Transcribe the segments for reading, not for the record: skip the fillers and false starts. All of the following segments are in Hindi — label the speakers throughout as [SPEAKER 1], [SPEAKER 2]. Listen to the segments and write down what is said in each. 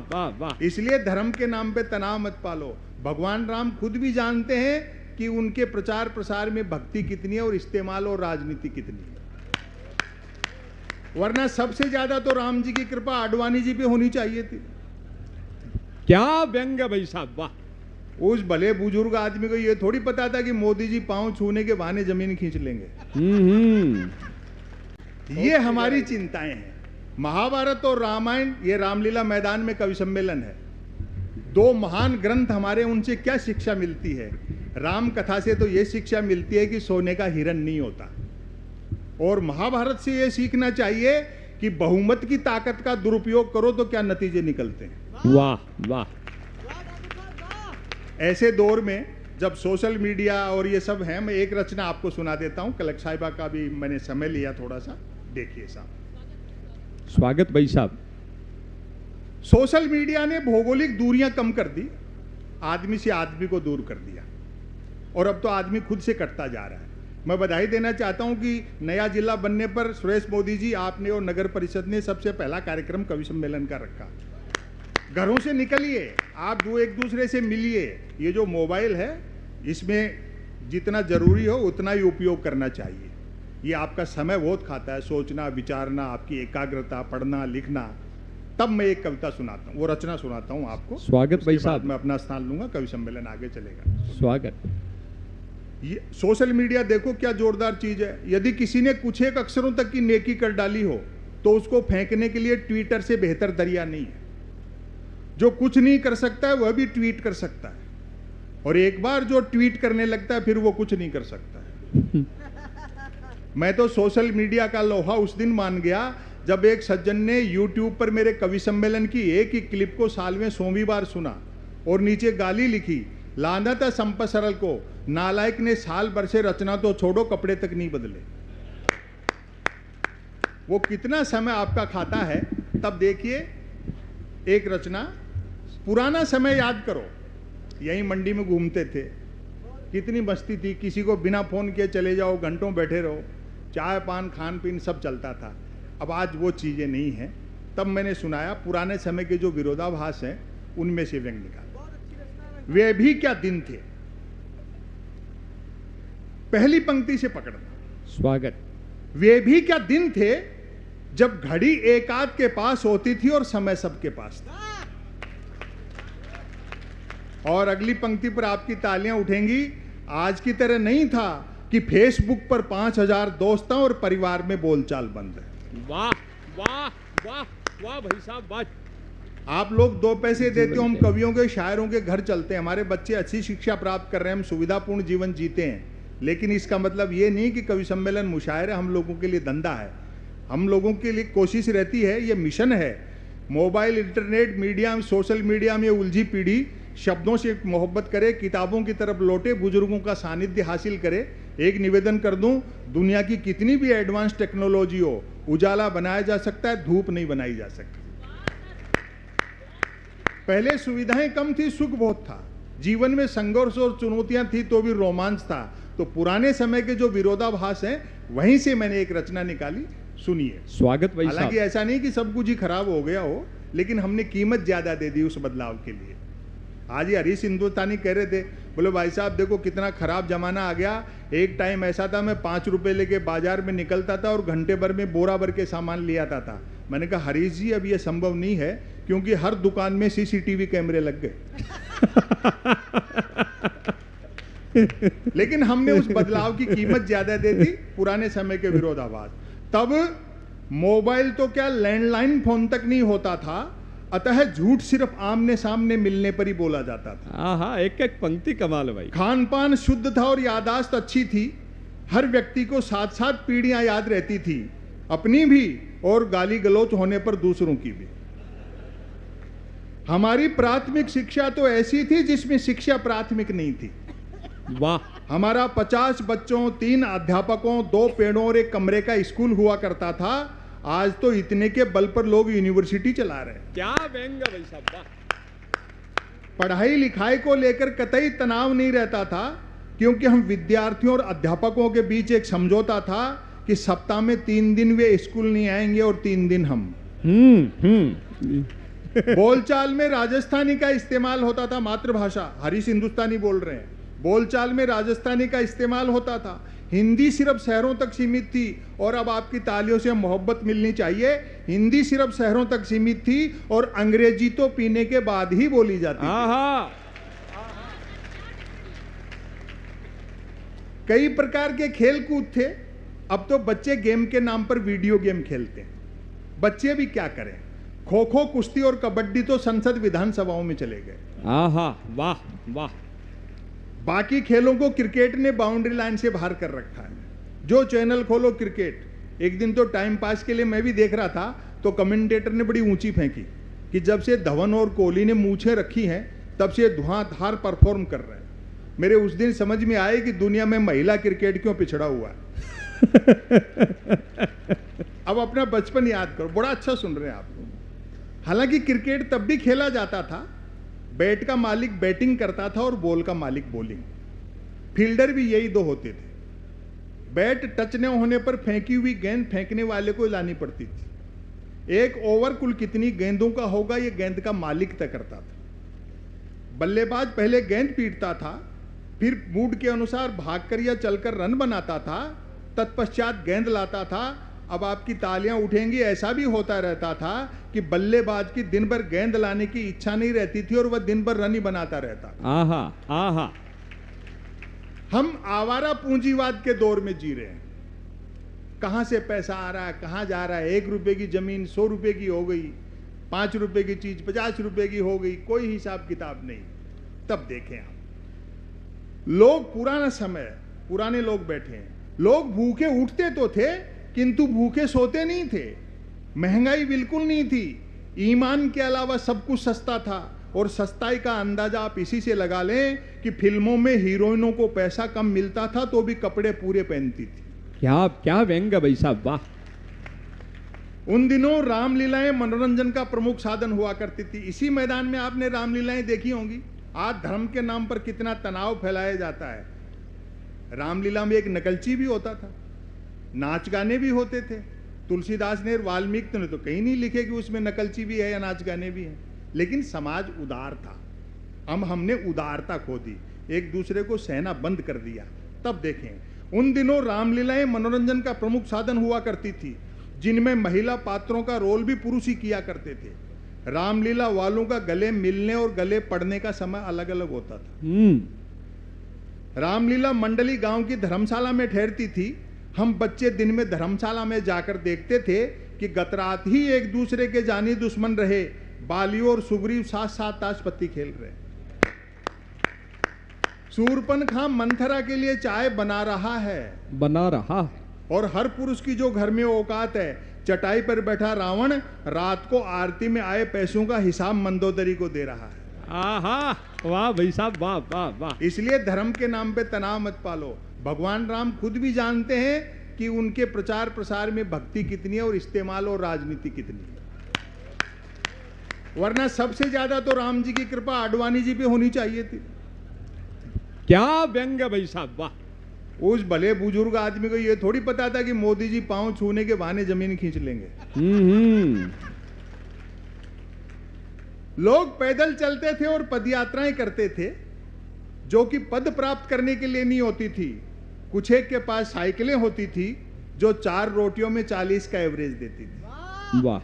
[SPEAKER 1] वाह वाह।
[SPEAKER 2] इसलिए धर्म के नाम पे तनाव मत पालो। भगवान राम खुद भी जानते हैं कि उनके प्रचार प्रसार में भक्ति कितनी है और इस्तेमाल और राजनीति कितनी है। वरना सबसे ज्यादा तो राम जी की कृपा आडवाणी जी पे होनी चाहिए थी।
[SPEAKER 1] क्या व्यंग भाई साहब, वाह।
[SPEAKER 2] उस भले बुजुर्ग आदमी को ये थोड़ी पता था कि मोदी जी पांव छूने के बहाने जमीन खींच लेंगे। ये हमारी चिंताएं हैं। महाभारत और रामायण, ये रामलीला मैदान में कवि सम्मेलन है। दो महान ग्रंथ हमारे, उनसे क्या शिक्षा मिलती है? राम कथा से तो ये शिक्षा मिलती है कि सोने का हिरण नहीं होता, और महाभारत से ये सीखना चाहिए कि बहुमत की ताकत का दुरुपयोग करो तो क्या नतीजे निकलते हैं।
[SPEAKER 1] वाह वाह।
[SPEAKER 2] ऐसे दौर में जब सोशल मीडिया और ये सब है, मैं एक रचना आपको सुना देता हूं। कलक साहिबा का भी मैंने समय लिया थोड़ा सा, देखिए साहब।
[SPEAKER 1] स्वागत भाई साहब।
[SPEAKER 2] सोशल मीडिया ने भौगोलिक दूरियां कम कर दी, आदमी से आदमी को दूर कर दिया, और अब तो आदमी खुद से कटता जा रहा है। मैं बधाई देना चाहता हूं कि नया जिला बनने पर सुरेश मोदी जी, आपने और नगर परिषद ने सबसे पहला कार्यक्रम कवि सम्मेलन का रखा। घरों से निकलिए, आप एक दूसरे से मिलिए। ये जो मोबाइल है, इसमें जितना जरूरी हो उतना ही उपयोग करना चाहिए। ये आपका समय बहुत खाता है, सोचना विचारना, आपकी एकाग्रता, पढ़ना लिखना। तब मैं एक कविता सुनाता हूँ, वो रचना सुनाता हूँ आपको।
[SPEAKER 1] स्वागत भाई साहब।
[SPEAKER 2] मैं अपना स्थान लूंगा, कवि सम्मेलन आगे चलेगा।
[SPEAKER 1] स्वागत।
[SPEAKER 2] ये सोशल मीडिया देखो क्या जोरदार चीज है। यदि किसी ने कुछ एक अक्षरों तक की नेकी कर डाली हो तो उसको फेंकने के लिए ट्विटर से बेहतर दरिया नहीं है। जो कुछ नहीं कर सकता है वह भी ट्वीट कर सकता है, और एक बार जो ट्वीट करने लगता है फिर वो कुछ नहीं कर सकता है। मैं तो सोशल मीडिया का लोहा उस दिन मान गया जब एक सज्जन ने YouTube पर मेरे कवि सम्मेलन की एक ही क्लिप को साल में 100वीं बार सुना और नीचे गाली लिखी, लानत है संप सरल को, नालायक ने साल भर से रचना तो छोड़ो कपड़े तक नहीं बदले। वो कितना समय आपका खाता है। तब देखिए एक रचना, पुराना समय याद करो। यहीं मंडी में घूमते थे, कितनी मस्ती थी। किसी को बिना फोन किए चले जाओ, घंटों बैठे रहो, चाय पान खान पीन सब चलता था। अब आज वो चीजें नहीं हैं। तब मैंने सुनाया पुराने समय के जो विरोधाभास हैं उनमें से व्यंग निकाल। वे भी क्या दिन थे, पहली पंक्ति से पकड़ना।
[SPEAKER 1] स्वागत।
[SPEAKER 2] वे भी क्या दिन थे जब घड़ी एक आध के पास होती थी और समय सबके पास था। और अगली पंक्ति पर आपकी तालियां उठेंगी। आज की तरह नहीं था कि फेसबुक पर 5000 दोस्त हैं और परिवार में बोलचाल बंद है।
[SPEAKER 1] वाह वाह वाह वाह भाई साहब, वाह।
[SPEAKER 2] आप लोग 2 पैसे देते हो, हम कवियों के शायरों के घर चलते हैं, हमारे बच्चे अच्छी शिक्षा प्राप्त कर रहे हैं, हम सुविधापूर्ण जीवन जीते हैं। लेकिन इसका मतलब ये नहीं कि कवि सम्मेलन मुशायरा हम लोगों के लिए धंधा है। हम लोगों के लिए कोशिश रहती है, ये मिशन है। Mobile, internet, media, social media में उलझी पीढ़ी शब्दों से मोहब्बत करे, किताबों की तरफ लौटे, बुजुर्गों का सानिध्य हासिल करे। एक निवेदन कर दूं, दुनिया की कितनी भी एडवांस टेक्नोलॉजी हो, उजाला बनाया जा सकता है, धूप नहीं बनाई जा सकती। पहले सुविधाएं कम थी, सुख बहुत था, जीवन में संघर्ष और चुनौतियां थी तो भी रोमांच था। तो पुराने समय के जो विरोधाभास हैं वहीं से मैंने एक रचना निकाली, सुनिए।
[SPEAKER 1] स्वागत भाई साहब।
[SPEAKER 2] हालांकि ऐसा नहीं कि सब कुछ ही खराब हो गया हो, लेकिन हमने कीमत ज्यादा दे दी उस बदलाव के लिए। आज ही हरीश हिंदुस्तानी कह रहे थे, बोले भाई साहब देखो कितना खराब जमाना आ गया। एक टाइम ऐसा था मैं 5 रुपए लेके बाजार में निकलता था और घंटे भर में बोरा भर के सामान ले आता था। मैंने कहा हरीश जी अब ये संभव नहीं है, क्योंकि हर दुकान में CCTV कैमरे लग गए। लेकिन हमने उस बदलाव की कीमत ज्यादा दे दी, पुराने समय के विरोधाभास। तब मोबाइल तो क्या, लैंडलाइन फोन तक नहीं होता था, अतः झूठ सिर्फ आमने सामने मिलने पर ही बोला जाता था।
[SPEAKER 1] हाँ, एक एक पंक्ति कमाल है भाई।
[SPEAKER 2] खान पान शुद्ध था और यादाश्त अच्छी थी। हर व्यक्ति को 7-7 पीढ़ियां याद रहती थी, अपनी भी और गाली गलौच होने पर दूसरों की भी। हमारी प्राथमिक शिक्षा तो ऐसी थी जिसमें शिक्षा प्राथमिक नहीं थी।
[SPEAKER 1] वाह।
[SPEAKER 2] हमारा 50 बच्चों, 3 अध्यापकों, 2 पेड़ों और एक कमरे का स्कूल हुआ करता था। आज तो इतने के बल पर लोग यूनिवर्सिटी चला रहे हैं।
[SPEAKER 1] क्या व्यंग भाई साहब, वाह।
[SPEAKER 2] पढ़ाई लिखाई को लेकर कतई तनाव नहीं रहता था, क्योंकि हम विद्यार्थियों और अध्यापकों के बीच एक समझौता था कि सप्ताह में 3 दिन वे स्कूल नहीं आएंगे और 3 दिन हम। बोलचाल में राजस्थानी का इस्तेमाल होता था, मातृभाषा, हरीश हिंदुस्तानी बोल रहे हैं, बोलचाल में राजस्थानी का इस्तेमाल होता था। हिंदी सिर्फ शहरों तक सीमित थी, और अब आपकी तालियों से मोहब्बत मिलनी चाहिए, हिंदी सिर्फ शहरों तक सीमित थी और अंग्रेजी तो पीने के बाद ही बोली जाती थी। कई प्रकार के खेल कूद थे, अब तो बच्चे गेम के नाम पर वीडियो गेम खेलते हैं। बच्चे भी क्या करें, खो खो, कुश्ती और कबड्डी तो संसद विधानसभाओं में चले गए।
[SPEAKER 1] वाह वाह।
[SPEAKER 2] बाकी खेलों को क्रिकेट ने बाउंड्री लाइन से बाहर कर रखा है। जो चैनल खोलो क्रिकेट। एक दिन तो टाइम पास के लिए मैं भी देख रहा था, तो कमेंटेटर ने बड़ी ऊंची फेंकी कि जब से धवन और कोहली ने मूछें रखी हैं तब से धुआंधार परफॉर्म कर रहे हैं। मेरे उस दिन समझ में आए कि दुनिया में महिला क्रिकेट क्यों पिछड़ा हुआ है। अब अपना बचपन याद करो, बड़ा अच्छा सुन रहे हैं आप लोग। हालांकि क्रिकेट तब भी खेला जाता था, बैट का मालिक बैटिंग करता था और बॉल का मालिक बॉलिंग। फील्डर भी यही दो होते थे। बैट टच न होने पर फेंकी हुई गेंद फेंकने वाले को लानी पड़ती थी। एक ओवर कुल कितनी गेंदों का होगा, यह गेंद का मालिक तय करता था। बल्लेबाज पहले गेंद पीटता था, फिर मूड के अनुसार भागकर या चलकर रन बनाता था, तत्पश्चात गेंद लाता था। अब आपकी तालियां उठेंगी, ऐसा भी होता रहता था कि बल्लेबाज की दिन भर गेंद लाने की इच्छा नहीं रहती थी और वह दिन भर रन ही बनाता रहता। हम आवारा पूंजीवाद के दौर में जी रहे हैं। कहां से पैसा आ रहा है, कहां जा रहा है। 1 रुपए की जमीन 100 रुपए की हो गई, 5 रुपए की चीज 50 रुपए की हो गई, कोई हिसाब किताब नहीं। तब देखें आप, लोग पुराना समय, पुराने लोग बैठे हैं, लोग भूखे उठते तो थे किंतु भूखे सोते नहीं थे। महंगाई बिल्कुल नहीं थी, ईमान के अलावा सब कुछ सस्ता था। और सस्ताई का अंदाजा आप इसी से लगा लें कि फिल्मों में हीरोइनों को पैसा कम मिलता था तो भी कपड़े पूरे पहनती थी।
[SPEAKER 1] क्या व्यंग भाई साहब, वाह।
[SPEAKER 2] उन दिनों रामलीलाएं मनोरंजन का प्रमुख साधन हुआ करती थी। इसी मैदान में आपने रामलीलाएं देखी होंगी। आज धर्म के नाम पर कितना तनाव फैलाया जाता है। रामलीला में एक नकलची भी होता था, नाच गाने भी होते थे। तुलसीदास ने, वाल्मीकि ने तो कहीं नहीं लिखे कि उसमें नकलची भी है या नाच गाने भी हैं। लेकिन समाज उदार था। हमने उदारता खो दी, एक दूसरे को सहना बंद कर दिया। तब देखें, उन दिनों रामलीलाएं मनोरंजन का प्रमुख साधन हुआ करती थी, जिनमें महिला पात्रों का रोल भी पुरुष ही किया करते थे। रामलीला वालों का गले मिलने और गले पड़ने का समय अलग अलग होता था। रामलीला मंडली गांव की धर्मशाला में ठहरती थी। हम बच्चे दिन में धर्मशाला में जाकर देखते थे कि गत रात ही एक दूसरे के जानी दुश्मन रहे बाली और सुग्रीव साथ साथ ताश पत्ती खेल रहे। शूरपनखा मंथरा के लिए चाय बना रहा है। और हर पुरुष की जो घर में औकात है, चटाई पर बैठा रावण रात को आरती में आए पैसों का हिसाब मंदोदरी को दे रहा है।
[SPEAKER 1] वाह भाई साहब, वाह वाह वाह।
[SPEAKER 2] इसलिए धर्म के नाम पे तनाव मत पालो। भगवान राम खुद भी जानते हैं कि उनके प्रचार प्रसार में भक्ति कितनी है और इस्तेमाल और राजनीति कितनी है। वरना सबसे ज्यादा तो राम जी की कृपा आडवाणी जी पे होनी चाहिए थी।
[SPEAKER 1] क्या व्यंग भाई साहब, वाह।
[SPEAKER 2] उस भले बुजुर्ग आदमी को यह थोड़ी पता था कि मोदी जी पांव छूने के बहाने जमीन खींच लेंगे। लोग पैदल चलते थे और पदयात्राएं करते थे, जो कि पद प्राप्त करने के लिए नहीं होती थी। कुछ एक के पास साइकिलें होती थी जो 4 रोटियों में 40 का एवरेज देती थी।
[SPEAKER 1] वाह।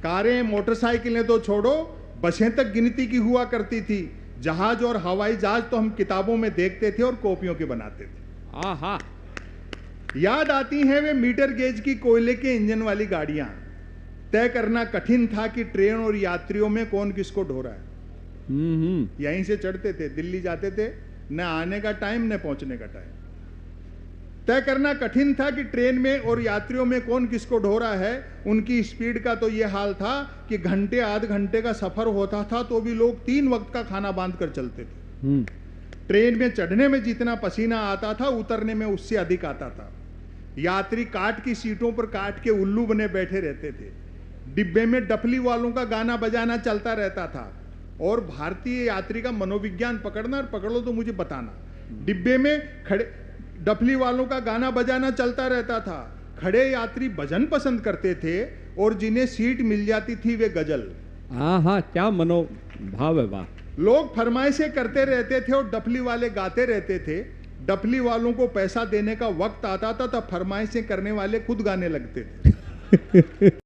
[SPEAKER 2] कारें मोटरसाइकिलें तो छोड़ो, बसें तक गिनती की हुआ करती थी। जहाज और हवाई जहाज तो हम किताबों में देखते थे और कॉपियों के बनाते थे। याद आती हैं वे मीटर गेज की कोयले के इंजन वाली गाड़ियां। तय करना कठिन था कि ट्रेन और यात्रियों में कौन किसको ढो रहा है। यहीं से चढ़ते थे, दिल्ली जाते थे, न आने का टाइम न पहुंचने का टाइम। तय करना कठिन था कि ट्रेन में और यात्रियों में कौन किसको ढो रहा है। उनकी स्पीड का तो यह हाल था कि घंटे आध घंटे का सफर होता था तो भी लोग 3 वक्त का खाना बांध कर चलते थे। ट्रेन में चढ़ने में जितना पसीना आता था, उतरने में उससे अधिक आता था। यात्री काट की सीटों पर काट के उल्लू बने बैठे रहते थे। डिब्बे में डफली वालों का गाना बजाना चलता रहता था। और भारतीय यात्री का मनोविज्ञान पकड़ना, और पकड़ लो तो मुझे बताना। डिब्बे में खड़े डफली वालों का गाना बजाना चलता रहता था। खड़े यात्री भजन पसंद करते थे और जिन्हें सीट मिल जाती थी वे गजल।
[SPEAKER 1] हाँ हाँ, क्या मनोभाव है, वाह।
[SPEAKER 2] लोग फरमाइशें करते रहते थे और डफली वाले गाते रहते थे। डफली वालों को पैसा देने का वक्त आता था तब फरमाइशें करने वाले खुद गाने लगते थे।